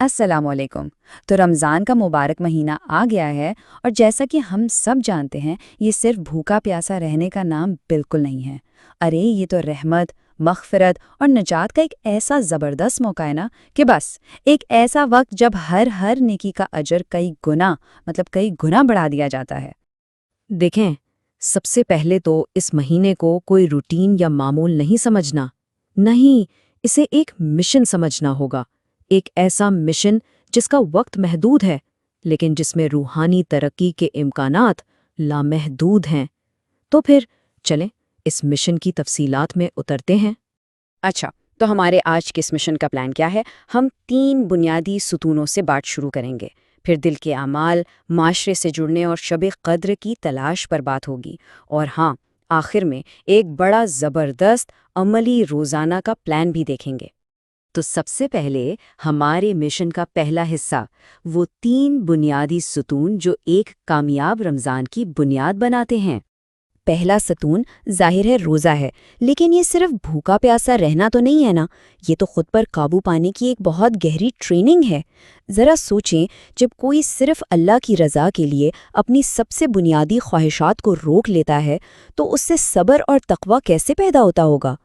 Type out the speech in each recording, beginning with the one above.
السلام علیکم۔ تو رمضان کا مبارک مہینہ آ گیا ہے، اور جیسا کہ ہم سب جانتے ہیں یہ صرف بھوکا پیاسا رہنے کا نام بالکل نہیں ہے۔ ارے یہ تو رحمت، مغفرت اور نجات کا ایک ایسا زبردست موقع ہے نا، کہ بس ایک ایسا وقت جب ہر نیکی کا اجر کئی گنا بڑھا دیا جاتا ہے۔ دیکھیں، سب سے پہلے تو اس مہینے کو کوئی روٹین یا معمول نہیں سمجھنا، نہیں، اسے ایک مشن سمجھنا ہوگا۔ ایک ایسا مشن جس کا وقت محدود ہے، لیکن جس میں روحانی ترقی کے امکانات لامحدود ہیں۔ تو پھر چلیں اس مشن کی تفصیلات میں اترتے ہیں۔ اچھا، تو ہمارے آج کے اس مشن کا پلان کیا ہے؟ ہم 3 بنیادی ستونوں سے بات شروع کریں گے، پھر دل کے اعمال، معاشرے سے جڑنے اور شب قدر کی تلاش پر بات ہوگی، اور ہاں، آخر میں ایک بڑا زبردست عملی روزانہ کا پلان بھی دیکھیں گے۔ تو سب سے پہلے ہمارے مشن کا پہلا حصہ، وہ 3 بنیادی ستون جو ایک کامیاب رمضان کی بنیاد بناتے ہیں۔ پہلا ستون ظاہر ہے روزہ ہے، لیکن یہ صرف بھوکا پیاسا رہنا تو نہیں ہے نا، یہ تو خود پر قابو پانے کی ایک بہت گہری ٹریننگ ہے۔ ذرا سوچیں، جب کوئی صرف اللہ کی رضا کے لیے اپنی سب سے بنیادی خواہشات کو روک لیتا ہے تو اس سے صبر اور تقوی کیسے پیدا ہوتا ہوگا؟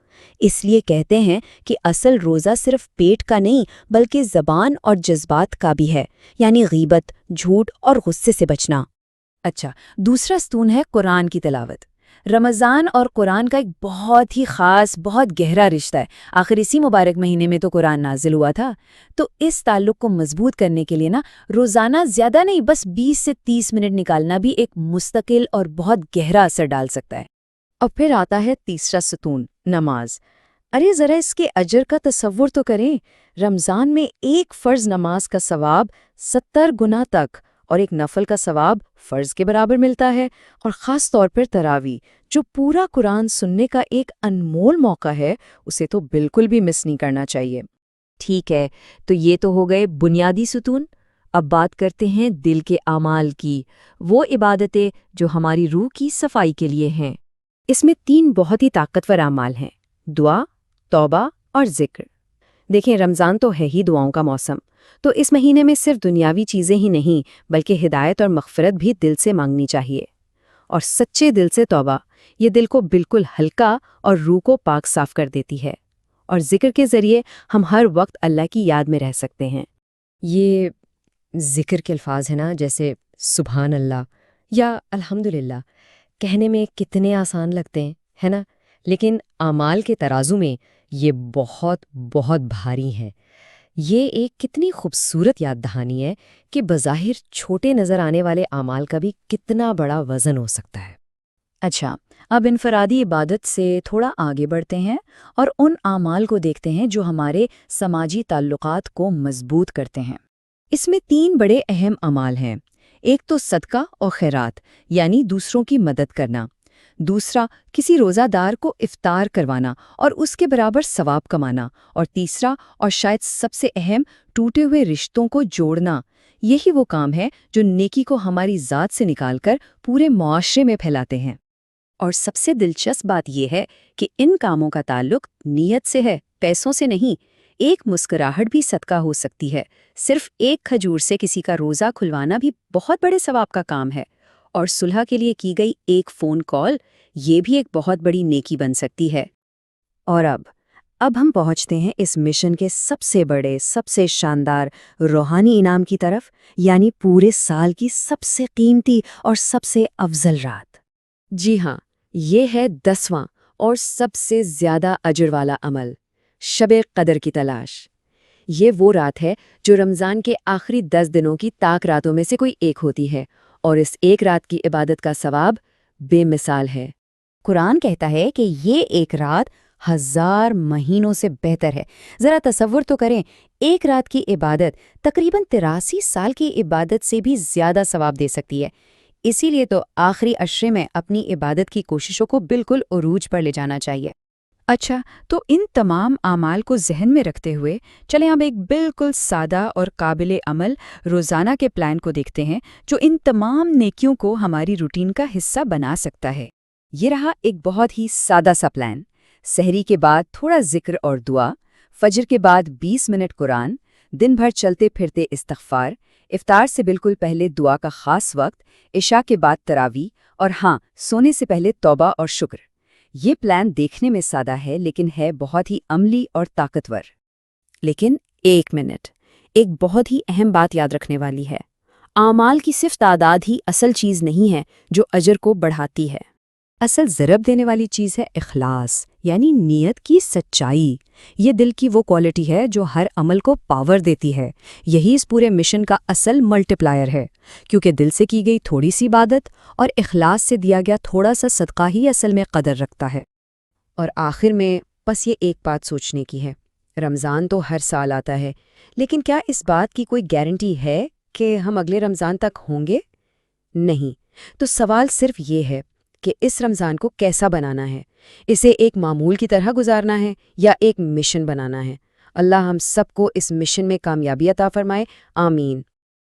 اس لیے کہتے ہیں کہ اصل روزہ صرف پیٹ کا نہیں بلکہ زبان اور جذبات کا بھی ہے، یعنی غیبت، جھوٹ اور غصے سے بچنا۔ اچھا، دوسرا ستون ہے قرآن کی تلاوت۔ رمضان اور قرآن کا ایک بہت ہی خاص، بہت گہرا رشتہ ہے۔ آخر اسی مبارک مہینے میں تو قرآن نازل ہوا تھا، تو اس تعلق کو مضبوط کرنے کے لیے روزانہ زیادہ نہیں، بس 20 سے 30 منٹ نکالنا بھی ایک مستقل اور بہت گہرا اثر ڈال سکتا ہے۔ اور پھر آتا ہے تیسرا ستون، نماز۔ ارے ذرا اس کے اجر کا تصور تو کریں۔ رمضان میں ایک فرض نماز کا ثواب 70 گنا تک، اور ایک نفل کا ثواب فرض کے برابر ملتا ہے۔ اور خاص طور پر تراویح، جو پورا قرآن سننے کا ایک انمول موقع ہے، اسے تو بالکل بھی مس نہیں کرنا چاہیے۔ ٹھیک ہے، تو یہ تو ہو گئے بنیادی ستون۔ اب بات کرتے ہیں دل کے اعمال کی، وہ عبادتیں جو ہماری روح کی صفائی کے لیے ہیں۔ اس میں 3 بہت ہی طاقتور اعمال ہیں: دعا، توبہ اور ذکر۔ دیکھیں، رمضان تو ہے ہی دعاؤں کا موسم، تو اس مہینے میں صرف دنیاوی چیزیں ہی نہیں بلکہ ہدایت اور مغفرت بھی دل سے مانگنی چاہیے۔ اور سچے دل سے توبہ، یہ دل کو بالکل ہلکا اور روح کو پاک صاف کر دیتی ہے۔ اور ذکر کے ذریعے ہم ہر وقت اللہ کی یاد میں رہ سکتے ہیں۔ یہ ذکر کے الفاظ ہیں نا، جیسے سبحان اللہ یا الحمدللہ، کہنے میں کتنے آسان لگتے ہیں، ہے نا؟ لیکن اعمال کے ترازو میں یہ بہت بہت بھاری ہیں۔ یہ ایک کتنی خوبصورت یاد دہانی ہے کہ بظاہر چھوٹے نظر آنے والے اعمال کا بھی کتنا بڑا وزن ہو سکتا ہے۔ اچھا، اب انفرادی عبادت سے تھوڑا آگے بڑھتے ہیں اور ان اعمال کو دیکھتے ہیں جو ہمارے سماجی تعلقات کو مضبوط کرتے ہیں۔ اس میں 3 بڑے اہم اعمال ہیں۔ ایک تو صدقہ اور خیرات، یعنی دوسروں کی مدد کرنا۔ دوسرا، کسی روزہ دار کو افطار کروانا اور اس کے برابر ثواب کمانا۔ اور تیسرا، اور شاید سب سے اہم، ٹوٹے ہوئے رشتوں کو جوڑنا۔ یہی وہ کام ہے جو نیکی کو ہماری ذات سے نکال کر پورے معاشرے میں پھیلاتے ہیں۔ اور سب سے دلچسپ بات یہ ہے کہ ان کاموں کا تعلق نیت سے ہے، پیسوں سے نہیں۔ ایک مسکراہٹ بھی صدقہ ہو سکتی ہے، صرف ایک کھجور سے کسی کا روزہ کھلوانا بھی بہت بڑے ثواب کا کام ہے۔ اور صلح کے لیے کی گئی ایک فون کال، یہ بھی ایک بہت بڑی نیکی بن سکتی ہے۔ اور اب ہم پہنچتے ہیں اس مشن کے سب سے بڑے، سب سے شاندار روحانی انعام کی طرف، یعنی پورے سال کی سب سے قیمتی اور سب سے افضل رات۔ جی ہاں، یہ ہے 10واں اور سب سے زیادہ اجر والا عمل، شب قدر کی تلاش۔ یہ وہ رات ہے جو رمضان کے آخری 10 دنوں کی طاق راتوں میں سے کوئی ایک ہوتی ہے، اور اس ایک رات کی عبادت کا ثواب بے مثال ہے۔ قرآن کہتا ہے کہ یہ ایک رات 1000 مہینوں سے بہتر ہے۔ ذرا تصور تو کریں، ایک رات کی عبادت تقریباً 83 سال کی عبادت سے بھی زیادہ ثواب دے سکتی ہے۔ اسی لیے تو آخری عشرے میں اپنی عبادت کی کوششوں کو بالکل عروج پر لے جانا چاہیے۔ اچھا، تو ان تمام اعمال کو ذہن میں رکھتے ہوئے چلیں اب ایک بالکل سادہ اور قابل عمل روزانہ کے پلان کو دیکھتے ہیں جو ان تمام نیکیوں کو ہماری روٹین کا حصہ بنا سکتا ہے۔ یہ رہا ایک بہت ہی سادہ سا پلان۔ سحری کے بعد تھوڑا ذکر اور دعا، فجر کے بعد 20 منٹ قرآن، دن بھر چلتے پھرتے استغفار، افطار سے بالکل پہلے دعا کا خاص وقت، عشاء کے بعد تراویح، اور ہاں، سونے سے پہلے توبہ اور شکر۔ یہ پلان دیکھنے میں سادہ ہے لیکن ہے بہت ہی عملی اور طاقتور۔ لیکن ایک منٹ، ایک بہت ہی اہم بات یاد رکھنے والی ہے۔ اعمال کی صرف تعداد ہی اصل چیز نہیں ہے جو اجر کو بڑھاتی ہے۔ اصل ضرب دینے والی چیز ہے اخلاص، یعنی نیت کی سچائی۔ یہ دل کی وہ کوالٹی ہے جو ہر عمل کو پاور دیتی ہے۔ یہی اس پورے مشن کا اصل ملٹی پلائر ہے، کیونکہ دل سے کی گئی تھوڑی سی عبادت اور اخلاص سے دیا گیا تھوڑا سا صدقہ ہی اصل میں قدر رکھتا ہے۔ اور آخر میں بس یہ ایک بات سوچنے کی ہے، رمضان تو ہر سال آتا ہے، لیکن کیا اس بات کی کوئی گارنٹی ہے کہ ہم اگلے رمضان تک ہوں گے؟ نہیں۔ تو سوال صرف یہ ہے کہ اس رمضان کو کیسا بنانا ہے؟ اسے ایک معمول کی طرح گزارنا ہے یا ایک مشن بنانا ہے؟ اللہ ہم سب کو اس مشن میں کامیابی عطا فرمائے، آمین۔